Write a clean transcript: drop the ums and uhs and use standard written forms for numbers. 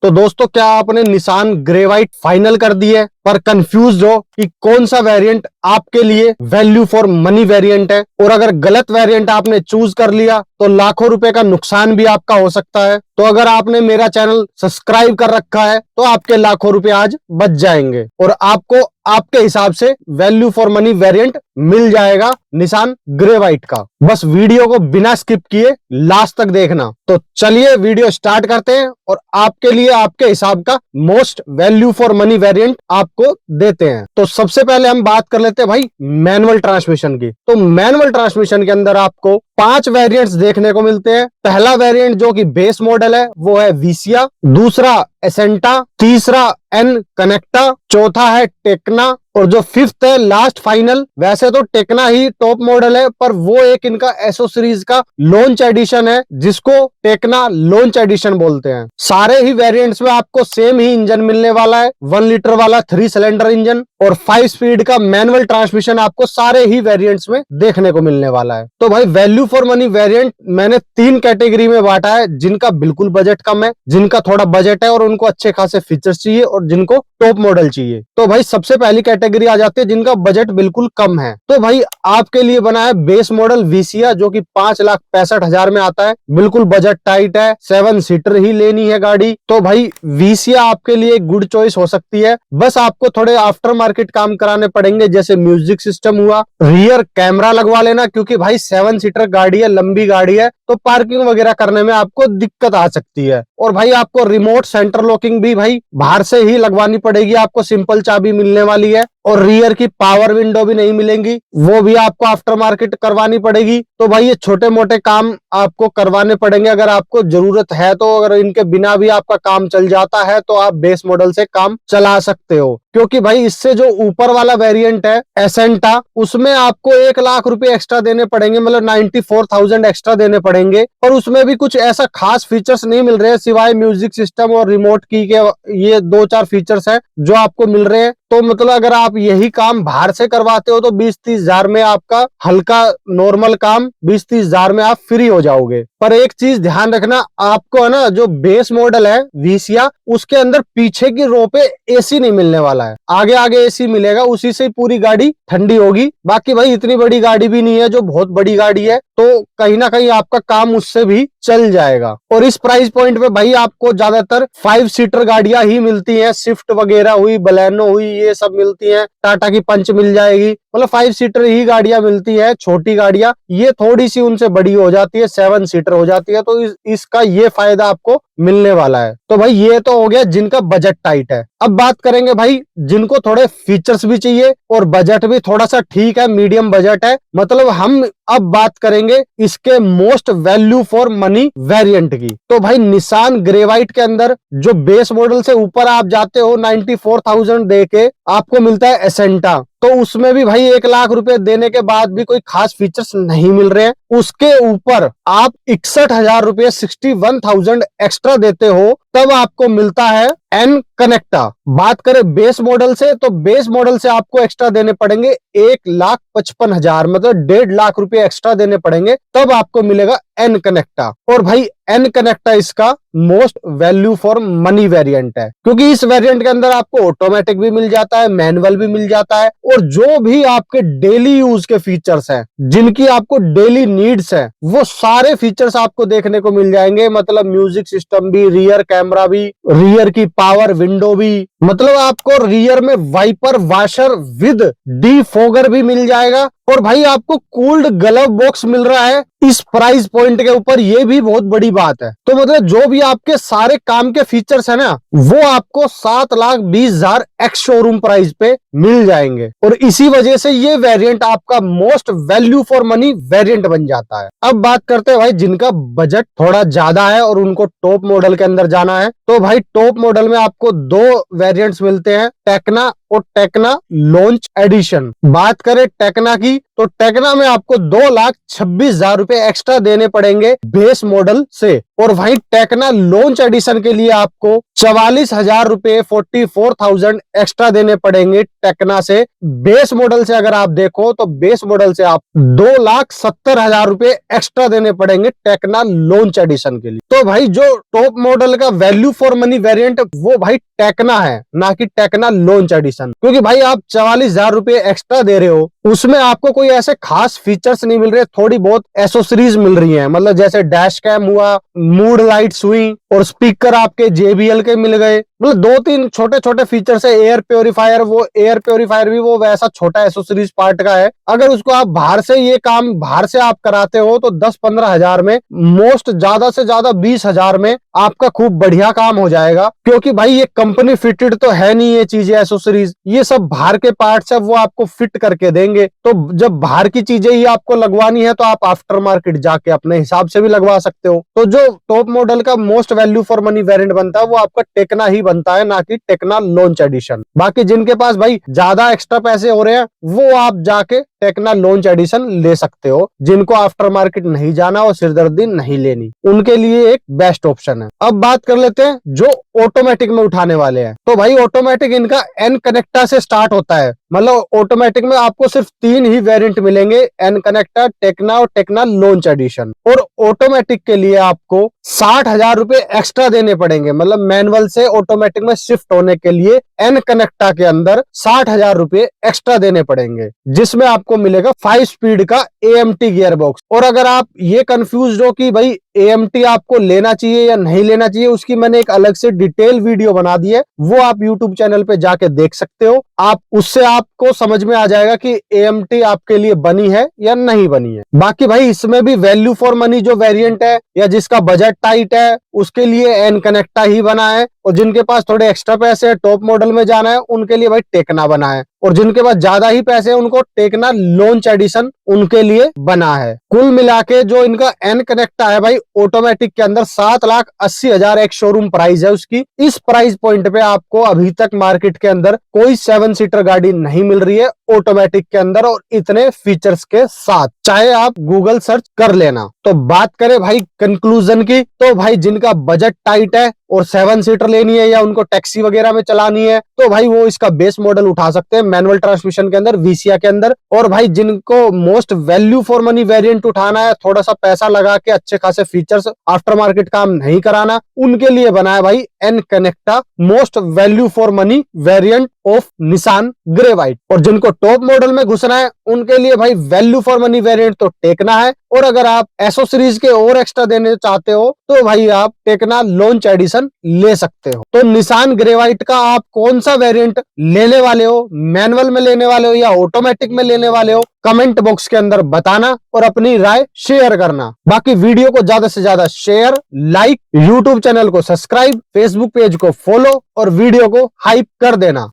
तो दोस्तों क्या आपने निसान ग्रेवाइट फाइनल कर दी है पर कंफ्यूज हो कि कौन सा वेरिएंट आपके लिए वैल्यू फॉर मनी वेरिएंट है, और अगर गलत वेरिएंट आपने चूज कर लिया तो लाखों रुपए का नुकसान भी आपका हो सकता है। तो अगर आपने मेरा चैनल सब्सक्राइब कर रखा है तो आपके लाखों रुपए आज बच जाएंगे और आपको आपके हिसाब से वैल्यू फॉर मनी वेरिएंट मिल जाएगा निसान ग्रेवाइट का। बस वीडियो को बिना स्किप किए लास्ट तक देखना। तो चलिए वीडियो स्टार्ट करते हैं और आपके लिए आपके हिसाब का most value for money variant आपको देते हैं। तो सबसे पहले हम बात कर लेते हैं भाई मैनुअल ट्रांसमिशन की। तो मैनुअल ट्रांसमिशन के अंदर आपको 5 वेरिएंट्स देखने को मिलते हैं। पहला वेरिएंट जो कि बेस मॉडल है वो है विसिया, दूसरा एसेंटा, तीसरा एन कनेक्टा, चौथा है टेक्ना और जो फिफ्थ है लास्ट फाइनल। वैसे तो टेक्ना ही टॉप मॉडल है पर वो एक इनका एसो सीरीज का लॉन्च एडिशन है जिसको टेक्ना लॉन्च एडिशन बोलते हैं। सारे ही वेरिएंट्स में आपको सेम ही इंजन मिलने वाला है, 1 लीटर वाला 3 सिलेंडर इंजन और 5 स्पीड का मैनुअल ट्रांसमिशन आपको सारे ही वेरिएंट्स में देखने को मिलने वाला है। तो भाई वैल्यू फॉर मनी वेरिएंट मैंने 3 कैटेगरी में बांटा है, जिनका बिल्कुल बजट कम है, जिनका थोड़ा बजट है और उनको अच्छे खासे फीचर्स चाहिए और जिनको टॉप मॉडल चाहिए। तो भाई सबसे पहली कैटेगरी आ जाती है जिनका बजट बिल्कुल कम है। तो भाई आपके लिए बना है बेस मॉडल विसिया जो कि 5,65,000 में आता है। बिल्कुल बजट टाइट है, 7 सीटर ही लेनी है गाड़ी। तो भाई विसिया आपके लिए एक गुड चॉइस हो सकती है। बस आपको थोड़े आफ्टर मार्केट काम कराने पड़ेंगे, जैसे म्यूजिक सिस्टम हुआ, रियर कैमरा लगवा लेना क्योंकि भाई 7 सीटर गाड़ी है, लंबी गाड़ी है तो पार्किंग वगैरह करने में आपको दिक्कत आ सकती है। और भाई आपको रिमोट सेंटर लॉकिंग भी भाई बाहर से ही लगवानी पड़ेगी, आपको सिंपल चाबी मिलने वाली है और रियर की पावर विंडो भी नहीं मिलेंगी, वो भी आपको आफ्टर मार्केट करवानी पड़ेगी। तो भाई ये छोटे मोटे काम आपको करवाने पड़ेंगे अगर आपको जरूरत है तो। अगर इनके बिना भी आपका काम चल जाता है तो आप बेस मॉडल से काम चला सकते हो, क्योंकि भाई इससे जो ऊपर वाला वेरिएंट है एसेंटा उसमें आपको 1 लाख रुपए एक्स्ट्रा देने पड़ेंगे, मतलब 94,000 एक्स्ट्रा देने पड़ेंगे। और उसमें भी कुछ ऐसा खास फीचर्स नहीं मिल रहे हैं सिवाय म्यूजिक सिस्टम और रिमोट की के, ये 2-4 फीचर्स हैं जो आपको मिल रहे हैं। तो मतलब अगर आप यही काम बाहर से करवाते हो तो 20-30 हजार में आपका हल्का नॉर्मल काम 20-30 हजार में आप फ्री हो जाओगे। पर एक चीज ध्यान रखना, आपको है ना जो बेस मॉडल है विसिया उसके अंदर पीछे की रो पे एसी नहीं मिलने वाला है, आगे आगे एसी मिलेगा, उसी से पूरी गाड़ी ठंडी होगी। बाकी भाई इतनी बड़ी गाड़ी भी नहीं है जो बहुत बड़ी गाड़ी है, तो कहीं ना कहीं आपका काम उससे भी चल जाएगा। और इस प्राइस पॉइंट पे भाई आपको ज्यादातर 5 सीटर गाड़ियां ही मिलती हैं, स्विफ्ट वगैरह हुई, बलेनो हुई, ये सब मिलती हैं, टाटा की पंच मिल जाएगी, मतलब 5 सीटर ही गाड़ियां मिलती है। छोटी गाड़ियां ये थोड़ी सी उनसे बड़ी हो जाती है, 7 सीटर हो जाती है, तो इसका ये फायदा आपको मिलने वाला है। तो भाई ये तो हो गया जिनका बजट टाइट है। अब बात करेंगे भाई जिनको थोड़े फीचर्स भी चाहिए और बजट भी थोड़ा सा ठीक है, मीडियम बजट है, मतलब हम अब बात करेंगे इसके most value for money variant की। तो भाई निसान ग्रेवाइट के अंदर जो बेस मॉडल से ऊपर आप जाते हो 94,000 दे के आपको मिलता है एसेंटा, तो उसमें भी भाई 1 लाख रुपए देने के बाद भी कोई खास फीचर्स नहीं मिल रहे हैं। उसके ऊपर आप 61,000 रुपए 61,000 एक्स्ट्रा देते हो तब आपको मिलता है एन कनेक्टा। बात करें बेस मॉडल से तो बेस मॉडल से आपको एक्स्ट्रा देने पड़ेंगे 1,55,000, मतलब 1.5 लाख रुपए एक्स्ट्रा देने पड़ेंगे तब आपको मिलेगा एन कनेक्टा। और भाई एन कनेक्टा इसका most value for money variant है, क्योंकि इस वेरिएंट के अंदर आपको ऑटोमेटिक भी मिल जाता है, मैनुअल भी मिल जाता है और जो भी आपके डेली यूज के फीचर्स हैं, जिनकी आपको डेली नीड्स है, वो सारे फीचर्स आपको देखने को मिल जाएंगे। मतलब म्यूजिक सिस्टम भी, रियर कैमरा भी, रियर की पावर विंडो भी, मतलब आपको रियर में वाइपर वॉशर विद डिफॉगर भी मिल जाएगा। और भाई आपको कूल्ड ग्लव बॉक्स मिल रहा है इस प्राइस पॉइंट के ऊपर, ये भी बहुत बड़ी बात है। तो मतलब जो भी आपके सारे काम के फीचर्स है ना वो आपको 7,20,000 एक्स शोरूम प्राइस पे मिल जाएंगे और इसी वजह से ये वेरिएंट आपका most value for money variant बन जाता है। अब बात करते हैं भाई जिनका बजट थोड़ा ज्यादा है और उनको टॉप मॉडल के अंदर जाना है। तो भाई टॉप मॉडल में आपको 2 वेरिएंट्स मिलते हैं, टेक्ना और टेक्ना लॉन्च एडिशन। बात करें टेक्ना की तो टेक्ना में आपको 2,26,000 रुपए एक्स्ट्रा देने पड़ेंगे बेस मॉडल से, और वहीं टेक्ना लॉन्च एडिशन के लिए आपको 44,000 रुपए 44,000 एक्स्ट्रा देने पड़ेंगे टेक्ना से। बेस मॉडल से अगर आप देखो तो बेस मॉडल से आप 2,70,000 रुपए एक्स्ट्रा देने पड़ेंगे टेक्ना लॉन्च एडिशन के लिए। तो भाई जो टॉप मॉडल का वैल्यू फॉर मनी वेरिएंट वो भाई टेक्ना है, ना कि टेक्ना लॉन्च एडिशन, क्योंकि भाई आप 44,000 रुपए एक्स्ट्रा दे रहे हो, उसमें आपको कोई ऐसे खास फीचर्स नहीं मिल रहे, थोड़ी बहुत एसोसरीज मिल रही हैं, मतलब जैसे डैश कैम हुआ, मूड लाइट्स हुई, और स्पीकर आपके JBL के मिल गए, मतलब 2-3 छोटे छोटे फीचर्स है। एयर प्योरीफायर, वो एयर प्योरीफायर भी वो वैसा छोटा एसोसरीज पार्ट का है। अगर उसको आप बाहर से ये काम बाहर से आप कराते हो तो 10-15 हजार में, मोस्ट ज्यादा से ज्यादा 20,000 में आपका खूब बढ़िया काम हो जाएगा, क्योंकि भाई ये कंपनी फिटेड तो है नहीं ये चीजें, एसोसरीज ये सब बाहर के पार्ट्स है, वो आपको फिट करके देंगे। तो जब बाहर की चीजें ही आपको लगवानी है तो आप आफ्टर मार्केट जाके अपने हिसाब से भी लगवा सकते हो। तो जो टॉप मॉडल का most value for money variant बनता है वो आपका टेक्ना ही बनता है, ना कि टेक्ना लॉन्च एडिशन। बाकी जिनके पास भाई ज्यादा एक्स्ट्रा पैसे हो रहे हैं वो आप जाके टेक्ना लॉन्च एडिशन ले सकते हो। जिनको आफ्टर मार्केट नहीं जाना और सिरदर्दी नहीं लेनी, उनके लिए एक बेस्ट ऑप्शन है। अब बात कर लेते हैं जो ऑटोमेटिक में उठाने वाले हैं। तो भाई ऑटोमेटिक इनका एन कनेक्टा से स्टार्ट होता है, मतलब ऑटोमेटिक में आपको सिर्फ 3 ही वेरिएंट मिलेंगे, एन कनेक्टा, टेक्ना और टेक्ना लॉन्च एडिशन। और ऑटोमेटिक के लिए आपको 60,000 रुपए एक्स्ट्रा देने पड़ेंगे, मतलब मैनुअल से ऑटोमेटिक में शिफ्ट होने के लिए एन कनेक्टा के अंदर 60,000 रुपए एक्स्ट्रा देने पड़ेंगे, जिसमें आपको मिलेगा 5 स्पीड का AMT गियर बॉक्स। और अगर आप ये कंफ्यूज हो कि भाई AMT आपको लेना चाहिए या नहीं लेना चाहिए, उसकी मैंने एक अलग से डिटेल वीडियो बना दी है, वो आप YouTube चैनल पे जाके देख सकते हो। आप उससे आपको समझ में आ जाएगा कि AMT आपके लिए बनी है या नहीं बनी है। बाकी भाई इसमें भी वैल्यू फॉर मनी जो वेरिएंट है या जिसका बजट टाइट है उसके लिए एन कनेक्टा ही बना है, और जिनके पास थोड़े एक्स्ट्रा पैसे है, टॉप मॉडल में जाना है, उनके लिए भाई टेक्ना बना है, और जिनके पास ज्यादा ही पैसे हैं उनको टेक्ना लॉन्च एडिशन उनके लिए बना है। कुल मिला के जो इनका एन कनेक्टा है भाई ऑटोमेटिक के अंदर 7,80,000 एक शोरूम प्राइस है उसकी। इस प्राइस पॉइंट पे आपको अभी तक मार्केट के अंदर कोई 7 सीटर गाड़ी नहीं मिल रही है ऑटोमेटिक के अंदर, और इतने फीचर्स के साथ, चाहे आप गूगल सर्च कर लेना। तो बात करें भाई कंक्लूजन की, तो भाई जिनका बजट टाइट है और 7 सीटर लेनी है या उनको टैक्सी वगैरह में चलानी है, तो भाई वो इसका बेस मॉडल उठा सकते हैं मैनुअल ट्रांसमिशन के अंदर, VCA के अंदर। और भाई जिनको most value for money variant उठाना है, थोड़ा सा पैसा लगा के अच्छे खासे फीचर्स, आफ्टर मार्केट काम नहीं कराना, उनके लिए बना है भाई an Connecta most value for money variant of Nissan grey white. और जिनको टॉप मॉडल में घुसना है उनके लिए भाई वैल्यू फॉर मनी वेरिएंट तो टेक्ना है, और अगर आप एसोसरीज के और एक्स्ट्रा देने चाहते हो तो भाई आप टेक्ना लॉन्च एडिशन ले सकते हो। तो निसान ग्रे व्हाइट का आप कौन सा वेरिएंट लेने वाले हो, मैनुअल में लेने वाले हो या ऑटोमेटिक में लेने वाले हो, कमेंट बॉक्स के अंदर बताना और अपनी राय शेयर करना। बाकी वीडियो को ज्यादा से ज्यादा शेयर, लाइक, यूट्यूब चैनल को सब्सक्राइब, फेसबुक पेज को फॉलो और वीडियो को हाइप कर देना।